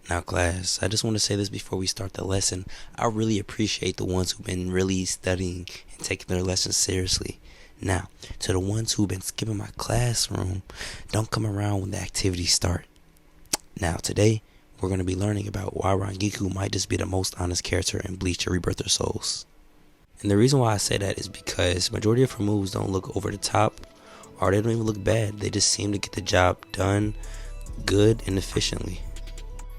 Now class, I just want to say this before we start the lesson. I really appreciate the ones who've been really studying and taking their lessons seriously. Now, to the ones who've been skipping my classroom, don't come around when the activities start. Now today, we're going to be learning about why Rangiku might just be the most honest character in Bleach Rebirth of Souls. And the reason why I say that is because majority of her moves don't look over the top, or they don't even look bad. They just seem to get the job done good and efficiently.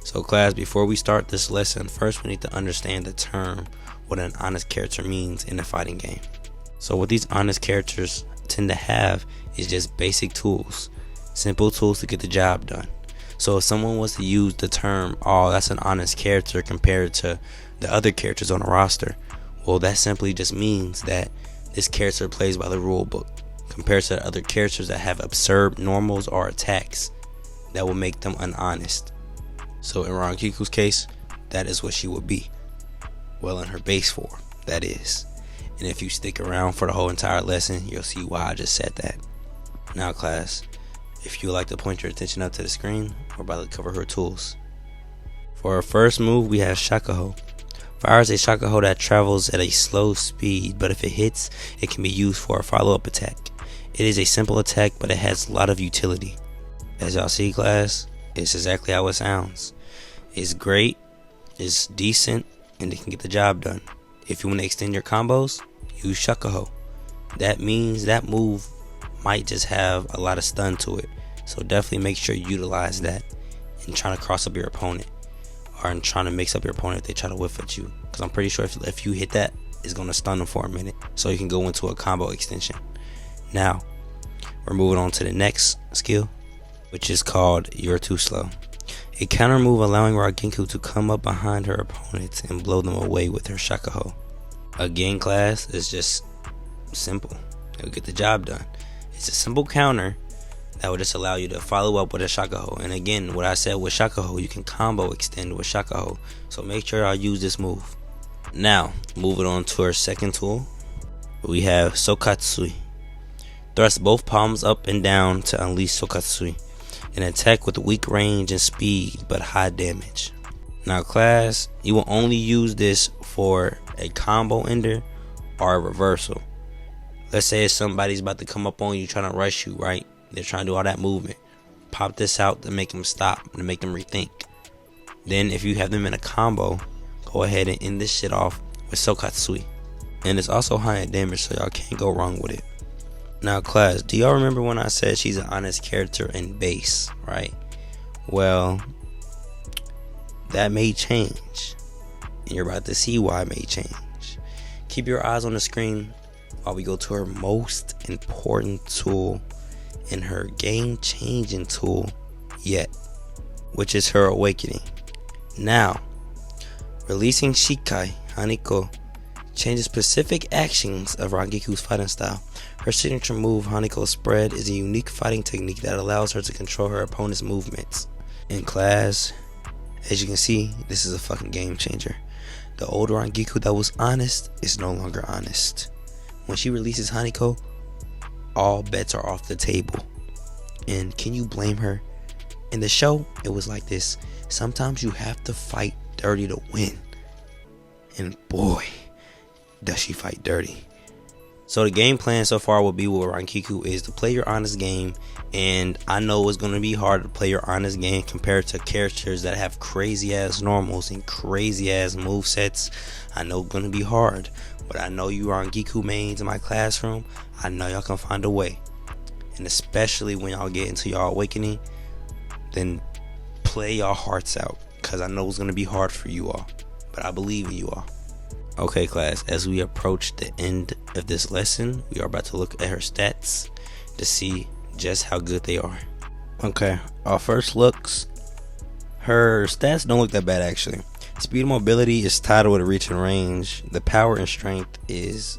So class, before we start this lesson, first we need to understand the term what an honest character means in a fighting game. So what these honest characters tend to have is just basic tools, simple tools to get the job done. So if someone was to use the term, oh, that's an honest character compared to the other characters on the roster, well, that simply just means that this character plays by the rule book compared to the other characters that have absurd normals or attacks that will make them unhonest. So in Rangiku's case, that is what she would be. Well, in her base form, that is. And if you stick around for the whole entire lesson, you'll see why I just said that. Now class, if you would like to point your attention up to the screen, we're about to cover her tools. For her first move, we have Shakuho. Fire is a Shakuho that travels at a slow speed, but if it hits, it can be used for a follow-up attack. It is a simple attack, but it has a lot of utility. As y'all see class, it's exactly how it sounds. It's great, it's decent, and it can get the job done. If you want to extend your combos, use Shakuho. That means that move might just have a lot of stun to it. So definitely make sure you utilize that in trying to cross up your opponent, or in trying to mix up your opponent if they try to whiff at you. Because I'm pretty sure if you hit that, it's going to stun them for a minute. So you can go into a combo extension. Now, we're moving on to the next skill, which is called You're Too Slow. A counter move allowing Rangiku to come up behind her opponents and blow them away with her Shakuho. Again class, is just simple. It'll get the job done. It's a simple counter that will just allow you to follow up with a Shakuho. And again, what I said with Shakuho, you can combo extend with Shakuho. So make sure I use this move. Now, moving on to our second tool, we have Sokatsui. Thrust both palms up and down to unleash Sokatsui, an attack with weak range and speed but high damage. Now class, you will only use this for a combo ender or a reversal. Let's say if somebody's about to come up on you trying to rush you, right? They're trying to do all that movement. Pop this out to make them stop, to make them rethink. Then if you have them in a combo, go ahead and end this shit off with Sokatsui. And it's also high in damage, so y'all can't go wrong with it. Now class, do y'all remember when I said she's an honest character in base, right? Well, that may change, and you're about to see why it may change. Keep your eyes on the screen while we go to her most important tool and her game-changing tool yet, which is her awakening. Now, releasing Shikai Haniko changes specific actions of Rangiku's fighting style. Her signature move, Haniko Spread, is a unique fighting technique that allows her to control her opponent's movements. In class, as you can see, this is a fucking game changer. The old Rangiku that was honest is no longer honest. When she releases Haniko, all bets are off the table. And can you blame her? In the show, it was like this. Sometimes you have to fight dirty to win. And boy, does she fight dirty. So the game plan so far will be with Rangiku is to play your honest game, and I know it's going to be hard to play your honest game compared to characters that have crazy ass normals and crazy ass movesets. I know it's going to be hard, but I know you Rangiku mains in my classroom. I know y'all can find a way, and especially when y'all get into y'all awakening, then play your hearts out, because I know it's going to be hard for you all, but I believe in you all. Okay class, as we approach the end of this lesson, we are about to look at her stats to see just how good they are. Okay, our first looks, her stats don't look that bad actually. Speed and mobility is tied with reach and range. The power and strength is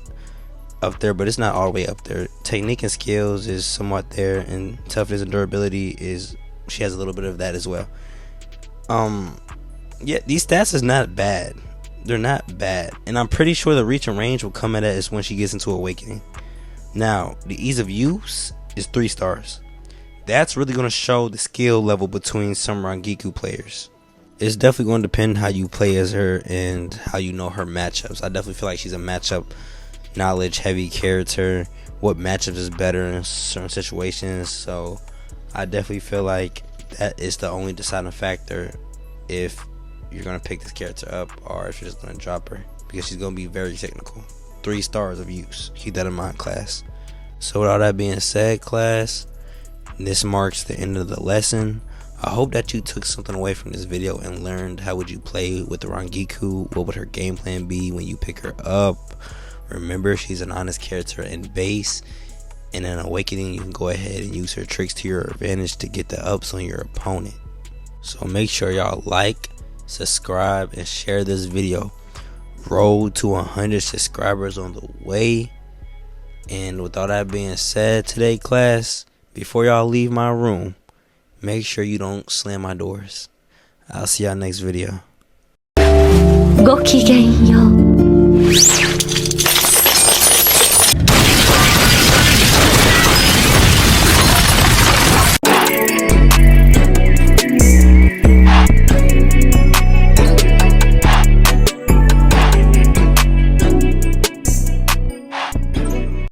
up there, but it's not all the way up there. Technique and skills is somewhat there, and toughness and durability is, she has a little bit of that as well. Yeah, these stats is not bad. They're not bad, and I'm pretty sure the reach and range will come at us when she gets into awakening. Now, the ease of use is 3 stars. That's really going to show the skill level between some Rangiku players. it's definitely going to depend how you play as her and how you know her matchups. I definitely feel like she's a matchup knowledge heavy character. What matchups is better in certain situations. So I definitely feel like that is the only deciding factor if you're going to pick this character up or if you're just going to drop her, because she's going to be very technical. 3 stars of use. Keep that in mind, class. So with all that being said, class, this marks the end of the lesson. I hope that you took something away from this video and learned how would you play with the Rangiku, what would her game plan be when you pick her up. Remember, she's an honest character in base, and in Awakening you can go ahead and use her tricks to your advantage to get the ups on your opponent. So make sure y'all like, subscribe, and share this video. Road to 100 subscribers on the way. And with all that being said today, class, before y'all leave my room, make sure you don't slam my doors. I'll see y'all next video. ごきげんよう。